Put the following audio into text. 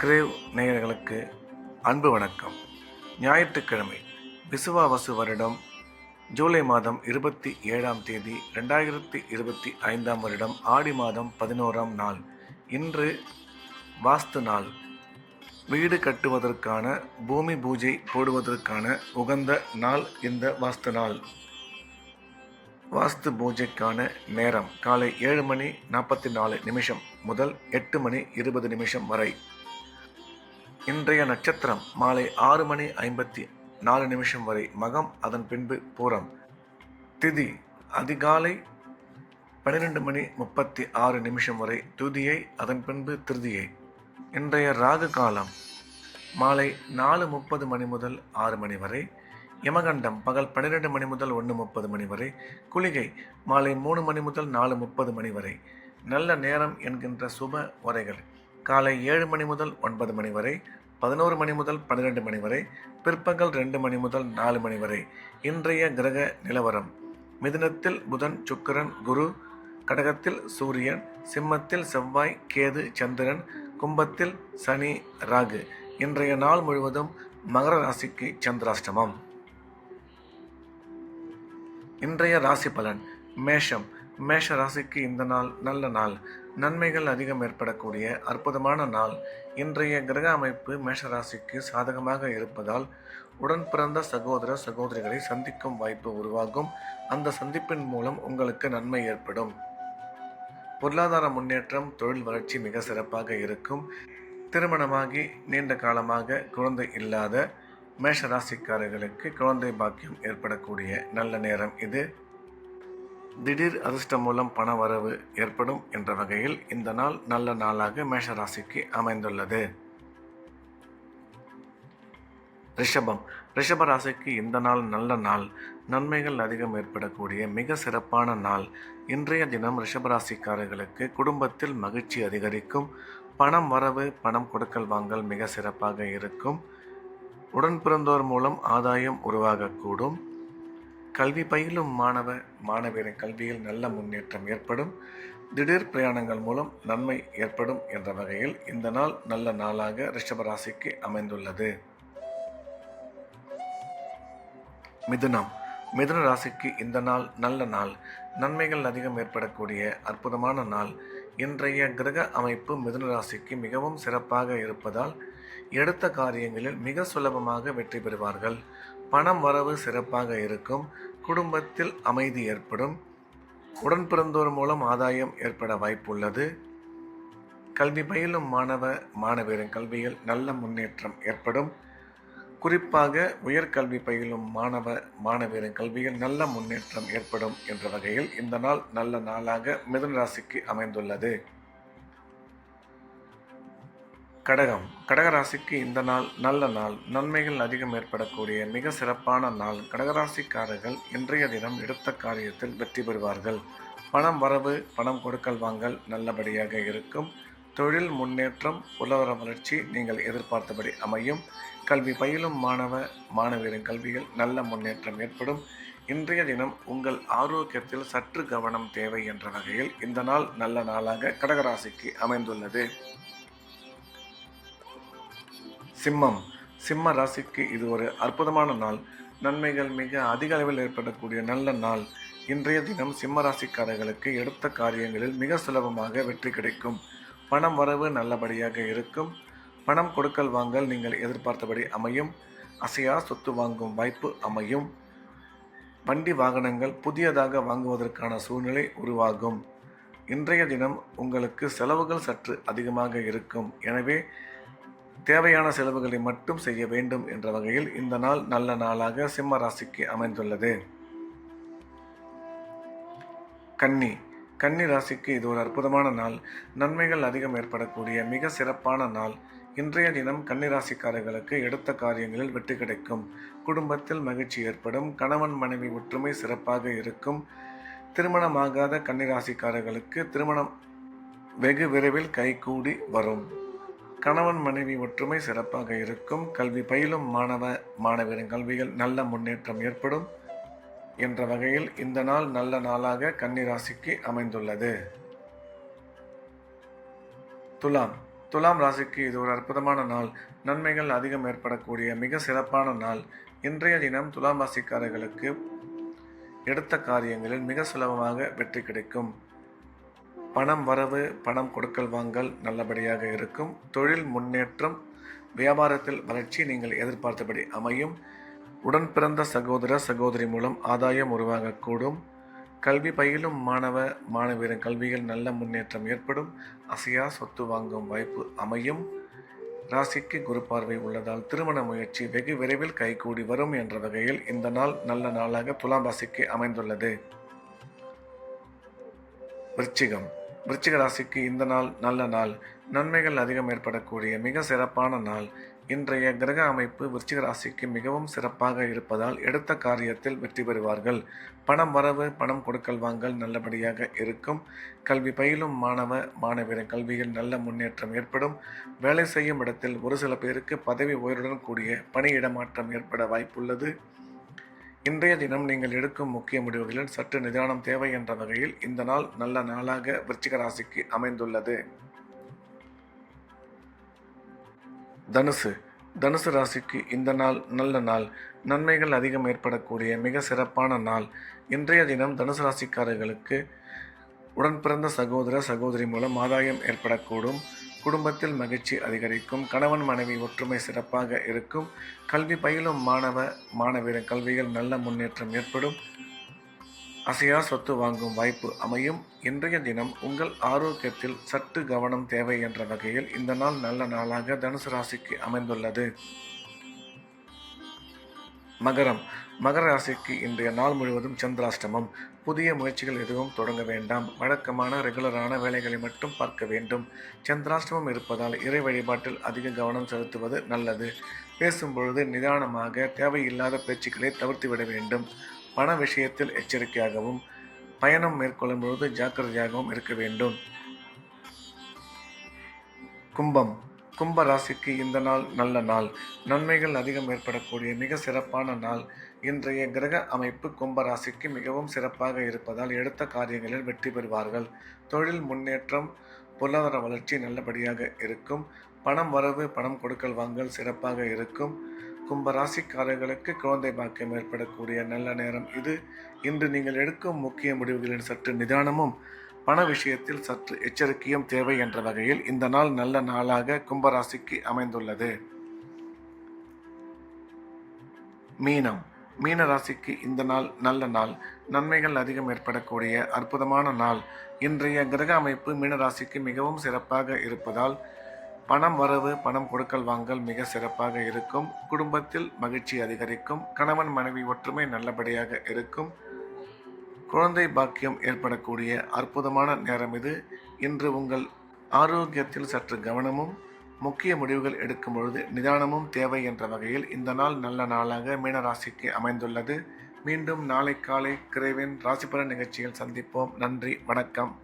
Grave நேயர்களுக்கு அன்பு வணக்கம். ஞாயிற்றுக்கிழமை விசுவாவசு வருடம் ஜூலை மாதம் 27ஆம் தேதி 2025ஆம் வருடம் ஆடி மாதம் 11ஆம் நாள். இன்று வாஸ்து நாள். வீடு கட்டுவதற்கான, பூமி பூஜை போடுவதற்கான உகந்த நாள் இந்த வாஸ்து நாள். வாஸ்து பூஜைக்கான நேரம் காலை 7:44 முதல் 8:20 வரை. இன்றைய நட்சத்திரம் மாலை 6:54 வரை மகம், அதன் பின்பு பூரம். திதி அதிகாலை 12:36 வரை துதியை, அதன் பின்பு திருதியை. இன்றைய ராகு காலம் மாலை 4:30 முதல் 6 வரை. யமகண்டம் பகல் 12 முதல் 1:30 வரை. குளிகை மாலை 3 முதல் 4:30 வரை. நல்ல நேரம் என்கின்ற சுப உரைகள் காலை 7 முதல் 9 வரை, 11 முதல் 12 வரை, பிற்பகல் 2 முதல் 4 வரை. இன்றைய கிரக நிலவரம்: மிதுனத்தில் புதன் சுக்கிரன் குரு, கடகத்தில் சூரியன், சிம்மத்தில் செவ்வாய் கேது சந்திரன், கும்பத்தில் சனி ராகு. இன்றைய நாள் முழுவதும் மகர ராசிக்கு சந்திராஷ்டமம். இன்றைய ராசி பலன்: மேஷம். மேஷ ராசிக்கு இந்த நாள் நல்ல நாள். நன்மைகள் அதிகம் ஏற்படக்கூடிய அற்புதமான நாள். இன்றைய கிரக அமைப்பு மேஷ ராசிக்கு சாதகமாக இருப்பதால் உடன் பிறந்த சகோதர சகோதரிகளை சந்திக்கும் வாய்ப்பு உருவாகும். அந்த சந்திப்பின் மூலம் உங்களுக்கு நன்மை ஏற்படும். பொருளாதார முன்னேற்றம், தொழில் வளர்ச்சி மிக சிறப்பாக இருக்கும். திருமணமாகி நீண்ட காலமாக குழந்தை இல்லாத மேஷ ராசிக்காரர்களுக்கு குழந்தை பாக்கியம் ஏற்படக்கூடிய நல்ல நேரம் இது. திடீர் அதிர்ஷ்டம் மூலம் பண வரவு ஏற்படும் என்ற வகையில் இந்த நாள் நல்ல நாளாக மேஷ ராசிக்கு அமைந்துள்ளது. ரிஷபம். ரிஷப ராசிக்கு இந்த நாள் நல்ல நாள். நன்மைகள் அதிகம் ஏற்படக்கூடிய மிக சிறப்பான நாள். இன்றைய தினம் ரிஷபராசிக்காரர்களுக்கு குடும்பத்தில் மகிழ்ச்சி அதிகரிக்கும். பணம் வரவு, பணம் கொடுக்கல் வாங்கல் மிக சிறப்பாக இருக்கும். உடன் பிறந்தோர் மூலம் ஆதாயம் உருவாகக்கூடும். கல்வி பயிலும் மாணவரின் கல்வியில் நல்ல முன்னேற்றம் ஏற்படும். திடீர் பிரயாணங்கள் மூலம் நன்மை ஏற்படும் என்ற வகையில் இந்த நாள் நல்ல நாளாக ரிஷபராசிக்கு அமைந்துள்ளது. மிதுனம். மிதுன ராசிக்கு இந்த நாள் நல்ல நாள். நன்மைகள் அதிகம் ஏற்படக்கூடிய அற்புதமான நாள். இன்றைய கிரக அமைப்பு மிதுன ராசிக்கு மிகவும் சிறப்பாக இருப்பதால் எடுத்த காரியங்களில் மிக சுலபமாக வெற்றி பெறுவார்கள். பணம் வரவு சிறப்பாக இருக்கும். குடும்பத்தில் அமைதி ஏற்படும். உடன் பிறந்தோர் மூலம் ஆதாயம் ஏற்பட வாய்ப்புள்ளது. கல்வி பயிலும் மாணவரின் கல்வியில் நல்ல முன்னேற்றம் ஏற்படும். குறிப்பாக உயர்கல்வி பயிலும் மாணவரின் கல்வியில் நல்ல முன்னேற்றம் ஏற்படும் என்ற வகையில் இந்த நாள் நல்ல நாளாக மிதுன ராசிக்கு அமைந்துள்ளது. கடகம். கடகராசிக்கு இந்த நாள் நல்ல நாள். நன்மைகள் அதிகம் ஏற்படக்கூடிய மிக சிறப்பான நாள். கடகராசிக்காரர்கள் இன்றைய தினம் எடுத்த காரியத்தில் வெற்றி பெறுவார்கள். பணம் வரவு, பணம் கொடுக்கல் வாங்கல் நல்லபடியாக இருக்கும். தொழில் முன்னேற்றம், பொருளாதார வளர்ச்சி நீங்கள் எதிர்பார்த்தபடி அமையும். கல்வி பயிலும் மாணவரின் கல்வியில் நல்ல முன்னேற்றம் ஏற்படும். இன்றைய தினம் உங்கள் ஆரோக்கியத்தில் சற்று கவனம் தேவை என்ற வகையில் இந்த நாள் நல்ல நாளாக கடகராசிக்கு அமைந்துள்ளது. சிம்மம். சிம்ம ராசிக்கு இது ஒரு அற்புதமான நாள். நன்மைகள் மிக அதிக அளவில் ஏற்படக்கூடிய நல்ல நாள். இன்றைய தினம் சிம்ம ராசிக்காரர்களுக்கு எடுத்த காரியங்களில் மிக சுலபமாக வெற்றி கிடைக்கும். பணம் வரவு நல்லபடியாக இருக்கும். பணம் கொடுக்கல் வாங்கல் நீங்கள் எதிர்பார்த்தபடி அமையும். அசையா சொத்து வாங்கும் வாய்ப்பு அமையும். வண்டி வாகனங்கள் புதியதாக வாங்குவதற்கான சூழ்நிலை உருவாகும். இன்றைய தினம் உங்களுக்கு செலவுகள் சற்று அதிகமாக இருக்கும். எனவே தேவையான செலவுகளை மட்டும் செய்ய வேண்டும் என்ற வகையில் இந்த நாள் நல்ல நாளாக சிம்ம ராசிக்கு அமைந்துள்ளது. கன்னி. கன்னி ராசிக்கு இது ஒரு அற்புதமான நாள். நன்மைகள் அதிகம் ஏற்படக்கூடிய மிக சிறப்பான நாள். இன்றைய தினம் கன்னி ராசிக்காரர்களுக்கு எடுத்த காரியங்களில் வெற்றி கிடைக்கும். குடும்பத்தில் மகிழ்ச்சி ஏற்படும். கணவன் மனைவி ஒற்றுமை சிறப்பாக இருக்கும். திருமணமாகாத கன்னி ராசிக்காரர்களுக்கு திருமணம் வெகு விரைவில் கைகூடி வரும். கணவன் மனைவி ஒற்றுமை சிறப்பாக இருக்கும். கல்வி பயிலும் மாணவரின் கல்வியில் நல்ல முன்னேற்றம் ஏற்படும் என்ற வகையில் இந்த நாள் நல்ல நாளாக கன்னி ராசிக்கு அமைந்துள்ளது. துலாம். துலாம் ராசிக்கு இது ஒரு அற்புதமான நாள். நன்மைகள் அதிகம் ஏற்படக்கூடிய மிக சிறப்பான நாள். இன்றைய தினம் துலாம் ராசிக்காரர்களுக்கு எடுத்த காரியங்களில் மிக சுலபமாக வெற்றி கிடைக்கும். பணம் வரவு, பணம் கொடுக்கல் வாங்கல் நல்லபடியாக இருக்கும். தொழில் முன்னேற்றம், வியாபாரத்தில் வளர்ச்சி நீங்கள் எதிர்பார்த்தபடி அமையும். உடன் பிறந்த சகோதர சகோதரி மூலம் ஆதாயம் உருவாகக்கூடும். கல்வி பயிலும் மாணவ மாணவியரின் கல்வியில் நல்ல முன்னேற்றம் ஏற்படும். அசையா சொத்து வாங்கும் வாய்ப்பு அமையும். ராசிக்கு குரு பார்வை உள்ளதால் திருமண முயற்சி வெகு விரைவில் கைகூடி வரும் என்ற வகையில் இந்த நாள் நல்ல நாளாக துலாம் ராசிக்கு அமைந்துள்ளது. விருச்சிக ராசிக்கு இந்த நாள் நல்ல நாள். நன்மைகள் அதிகம் ஏற்படக்கூடிய மிக சிறப்பான நாள். இன்றைய கிரக அமைப்பு விருச்சிக ராசிக்கு மிகவும் சிறப்பாக இருப்பதால் எடுத்த காரியத்தில் வெற்றி பெறுவார்கள். பணம் வரவு, பணம் கொடுக்கல் வாங்கல் நல்லபடியாக இருக்கும். கல்வி பயிலும் மாணவ மாணவியரின் கல்வியில் நல்ல முன்னேற்றம் ஏற்படும். வேலை செய்யும் இடத்தில் ஒரு சில பேருக்கு பதவி உயர்வுடன் கூடிய பணியிடமாற்றம் ஏற்பட வாய்ப்புள்ளது. இன்றைய தினம் நீங்கள் எடுக்கும் முக்கிய முடிவுகளில் சற்று நிதானம் தேவை என்ற வகையில் இந்த நாள் நல்ல நாளாக விருச்சிக ராசிக்கு அமைந்துள்ளது. தனுசு ராசிக்கு இந்த நாள் நல்ல நாள். நன்மைகள் அதிகம் ஏற்படக்கூடிய மிக சிறப்பான நாள். இன்றைய தினம் தனுசு ராசிக்காரர்களுக்கு உடன் பிறந்த சகோதர சகோதரி மூலம் ஆதாயம் ஏற்படக்கூடும். குடும்பத்தில் மகிழ்ச்சி அதிகரிக்கும். கணவன் மனைவி ஒற்றுமை சிறப்பாக இருக்கும். கல்வி பயிலும் மாணவ மாணவியரின் கல்வியில் நல்ல முன்னேற்றம் ஏற்படும். அசையா சொத்து வாங்கும் வாய்ப்பு அமையும். இன்றைய தினம் உங்கள் ஆரோக்கியத்தில் சற்று கவனம் தேவை என்ற வகையில் இந்த நாள் நல்ல நாளாக தனுசு ராசிக்கு அமைந்துள்ளது. மகர ராசிக்கு இன்றைய நாள் முழுவதும் சந்திராஷ்டமம். புதிய முயற்சிகள் எதுவும் தொடங்க வேண்டாம். வழக்கமான ரெகுலரான வேலைகளை மட்டும் பார்க்க வேண்டும். சந்திராஷ்டமம் இருப்பதால் இறை வழிபாட்டில் அதிக கவனம் செலுத்துவது நல்லது. பேசும்பொழுது நிதானமாக தேவையில்லாத பேச்சுக்களை தவிர்த்துவிட வேண்டும். பண விஷயத்தில் எச்சரிக்கையாகவும் பயணம் மேற்கொள்ளும் பொழுது ஜாக்கிரதையாகவும் இருக்க வேண்டும். கும்ப ராசிக்கு இந்த நாள் நல்ல நாள். நன்மைகள் அதிகம் ஏற்படக்கூடிய மிக சிறப்பான நாள். இன்றைய கிரக அமைப்பு கும்ப ராசிக்கு மிகவும் சிறப்பாக இருப்பதால் எடுத்த காரியங்களில் வெற்றி பெறுவார்கள். தொழில் முன்னேற்றம், பொருளாதார வளர்ச்சி நல்லபடியாக இருக்கும். பணம் வரவு, பணம் கொடுக்கல் வாங்கல் சிறப்பாக இருக்கும். கும்ப ராசிக்காரர்களுக்கு குழந்தை பாக்கியம் ஏற்படக்கூடிய நல்ல நேரம் இது. இன்று நீங்கள் எடுக்கும் முக்கிய முடிவுகளில் சற்று நிதானமும் பண விஷயத்தில் சற்று எச்சரிக்கையும் தேவை என்ற வகையில் இந்த நாள் நல்ல நாளாக கும்பராசிக்கு அமைந்துள்ளது. மீன ராசிக்கு இந்த நாள் நல்ல நாள். நன்மைகள் அதிகம் ஏற்படக்கூடிய அற்புதமான நாள். இன்றைய கிரக அமைப்பு மீனராசிக்கு மிகவும் சிறப்பாக இருப்பதால் பணம் வரவு, பணம் கொடுக்கல் வாங்கல் மிக சிறப்பாக இருக்கும். குடும்பத்தில் மகிழ்ச்சி அதிகரிக்கும். கணவன் மனைவி ஒற்றுமை நல்லபடியாக இருக்கும். குழந்தை பாக்கியம் ஏற்படக்கூடிய அற்புதமான நேரம் இது. இன்று உங்கள் ஆரோக்கியத்தில் சற்று கவனமும் முக்கிய முடிவுகள் எடுக்கும் பொழுது நிதானமும் தேவை என்ற வகையில் இந்த நாள் நல்ல நாளாக மீனராசிக்கு அமைந்துள்ளது. மீண்டும் நாளை காலை கிரேவின் ராசிபலன் நிகழ்ச்சியில் சந்திப்போம். நன்றி, வணக்கம்.